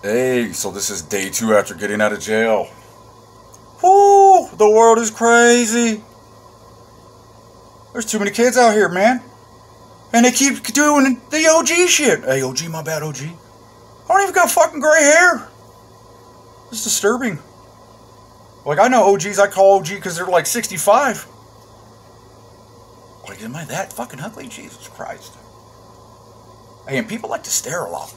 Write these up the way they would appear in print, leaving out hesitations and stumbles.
Hey, so this is day 2 after getting out of jail. Whoo! The world is crazy. There's too many kids out here, man. And they keep doing the OG shit. Hey, OG, my bad, OG. I don't even got fucking gray hair. It's disturbing. Like, I know OGs I call OG because they're like 65. Like, am I that fucking ugly? Jesus Christ. Hey, and people like to stare a lot.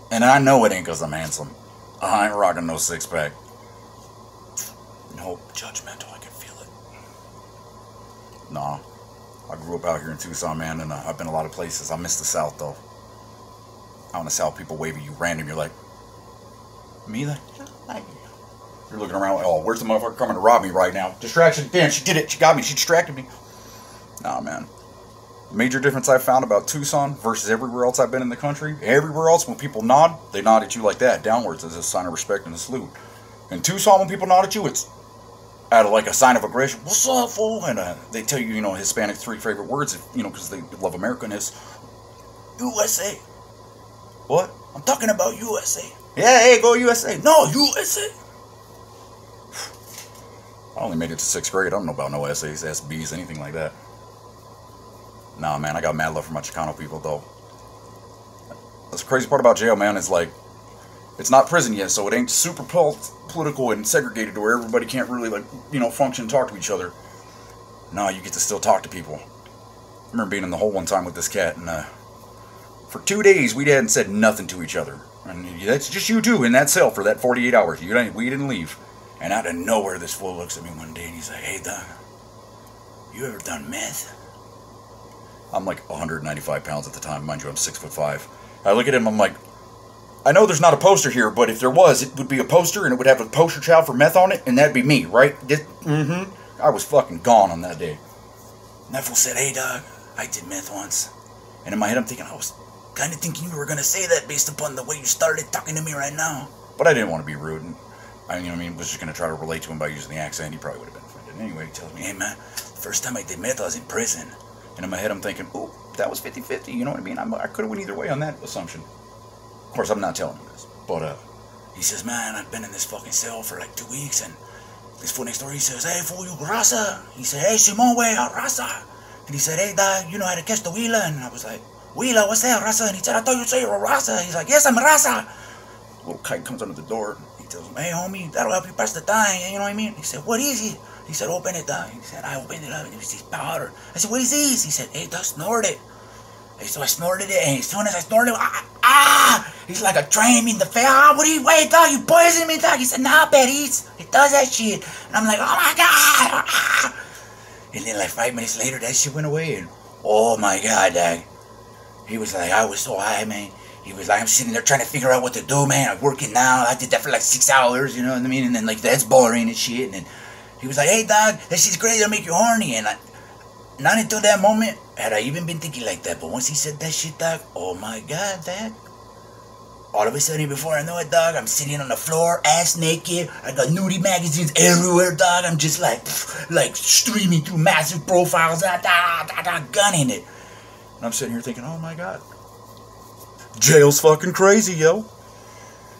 And I know it ain't because I'm handsome. I ain't rocking no six-pack. No, judgmental, I can feel it. Nah. I grew up out here in Tucson, man, and I've been a lot of places. I miss the South, though. Out in the South, people wave at you random. You're like, me? You're looking around like, oh, where's the motherfucker coming to rob me right now? Distraction. Damn, she did it. She got me. She distracted me. Nah, man. Major difference I found about Tucson versus everywhere else I've been in the country. Everywhere else, when people nod, they nod at you like that, downwards, as a sign of respect and a salute. In Tucson, when people nod at you, it's out of like a sign of aggression. What's up, fool? And they tell you, Hispanic 3 favorite words, because they love America, and it's USA. What? I'm talking about USA. Yeah, hey, go USA. No, USA. I only made it to 6th grade. I don't know about no essays, SBs, anything like that. Nah, man, I got mad love for my Chicano people, though. That's the crazy part about jail, man, is like, it's not prison yet, so it ain't super political and segregated to where everybody can't really, function and talk to each other. No, you get to still talk to people. I remember being in the hole one time with this cat, and for 2 days, we hadn't said nothing to each other. And that's just you two in that cell for that 48 hours. We didn't leave. And out of nowhere, this fool looks at me one day, and he's like, hey, Doc, you ever done meth? I'm like 195 pounds at the time. Mind you, I'm 6'5". I look at him, I'm like, I know there's not a poster here, but if there was, it would be a poster, and it would have a poster child for meth on it, and that'd be me, right? I was fucking gone on that day. And that fool said, hey, dog, I did meth once. And in my head, I'm thinking, I was kind of thinking you were going to say that based upon the way you started talking to me right now. But I didn't want to be rude, and was just going to try to relate to him by using the accent. He probably would have been offended. Anyway, he tells me, hey, man, the first time I did meth, I was in prison. And in my head, I'm thinking, ooh, that was 50-50, you know what I mean? I could have went either way on that assumption. Of course, I'm not telling him this. But, he says, man, I've been in this fucking cell for like 2 weeks, and this fool next door, he says, hey, fool, you raza? He said, hey, Simon, way out, raza. And he said, hey, dog, you know how to catch the wheeler? And I was like, wheeler, what's that, raza? And he said, I thought you'd say you're a raza. He's like, yes, I'm a raza. A little kite comes under the door. He tells him, hey, homie, that'll help you pass the time, you know what I mean? He said, what is it? He said, open it, dog. He said, I opened it up, and it was this powder. I said, what is this? He said, hey, dog, snort it. So I snorted it, and as soon as I snorted it, he's like a train in the face. Wait, dog, you poisoned me, dog. He said, nah, Betty's. It does that shit. And I'm like, oh my God. And then like 5 minutes later, that shit went away, and oh my God, dog. He was like, I was so high, man. He was like, I'm sitting there trying to figure out what to do, man. I'm working now. I did that for like 6 hours, you know what I mean? And then like, that's boring and shit. And then he was like, hey, dog, that shit's great. It'll make you horny. And not until that moment had I even been thinking like that. But once he said that shit, dog, oh my God, dog. All of a sudden, before I know it, dog, I'm sitting on the floor, ass naked. I got nudie magazines everywhere, dog. I'm just like streaming through massive profiles, gunning it. And I'm sitting here thinking, oh my God. Jail's fucking crazy, yo.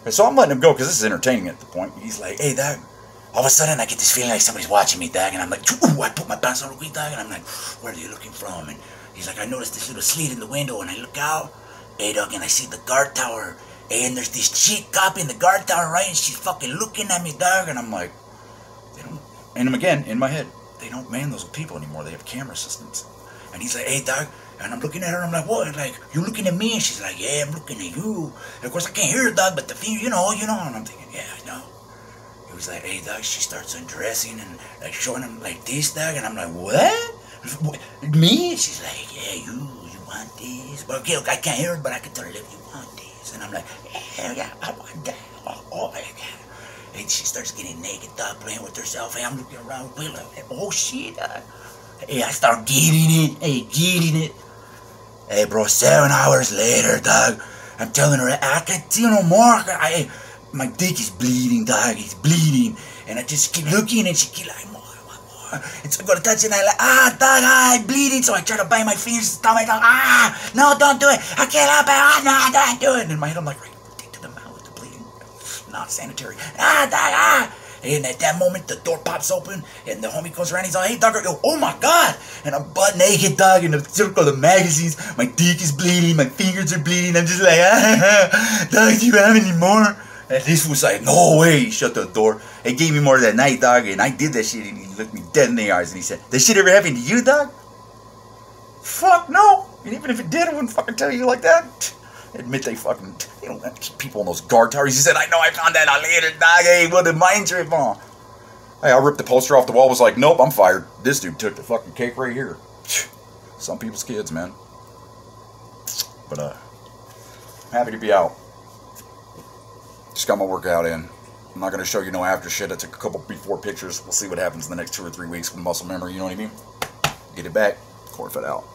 And so I'm letting him go because this is entertaining at the point. He's like, hey, dog. All of a sudden, I get this feeling like somebody's watching me, dog, and I'm like, ooh, I put my pants on real quick, dog, and I'm like, where are you looking from? And he's like, I noticed this little slit in the window, and I look out, hey, dog, and I see the guard tower, hey, and there's this chick cop in the guard tower, right, and she's fucking looking at me, dog, and I'm like, they don't, and again, in my head, they don't man those people anymore, they have camera assistants. And he's like, hey, dog, and I'm looking at her, I'm like, what? Like, you looking at me? And she's like, yeah, I'm looking at you. And of course, I can't hear her, dog, but the thing, you know, and I'm thinking, yeah, I know. He was like, hey, dog, she starts undressing and like showing him like this, dog, and I'm like, what? Me? She's like, yeah, you want this? But okay, I can't hear it, but I can tell her if you want this. And I'm like, yeah, I want that. Oh my God. And she starts getting naked, dog, playing with herself. Hey, I'm looking around, like, oh shit, dog. Hey, I start getting it. Hey, bro, 7 hours later, dog, I'm telling her, I can't see no more. My dick is bleeding, dog. It's bleeding. And I just keep looking, and she keep like, more. It's going to touch it, and I like, dog, I'm bleeding. So I try to bite my fingers, stop my dog. No, don't do it. I can't help it. No, don't do it. And in my head, I'm like, right, take to the mouth, the bleeding. Not sanitary. Dog, And at that moment, the door pops open, and the homie goes around. He's like, hey, dog, oh my God. And I'm butt naked, dog, in the circle of the magazines. My dick is bleeding. My fingers are bleeding. I'm just like, dog, do you have any more? And this was like, no way. He shut the door. He gave me more that night, dog, and I did that shit, and he looked me dead in the eyes, and he said, that shit ever happened to you, dog? Fuck no. And even if it did, I wouldn't fucking tell you like that. Admit they fucking, you know, people in those guard towers. He said, I know I found that out later, dog. Hey, what a mind trip on. Hey, I ripped the poster off the wall, was like, nope, I'm fired. This dude took the fucking cake right here. Some people's kids, man. But, I'm happy to be out. Just got my workout in. I'm not going to show you no after shit. I took a couple before pictures. We'll see what happens in the next 2 or 3 weeks with muscle memory, you know what I mean? Get it back. Corfit out.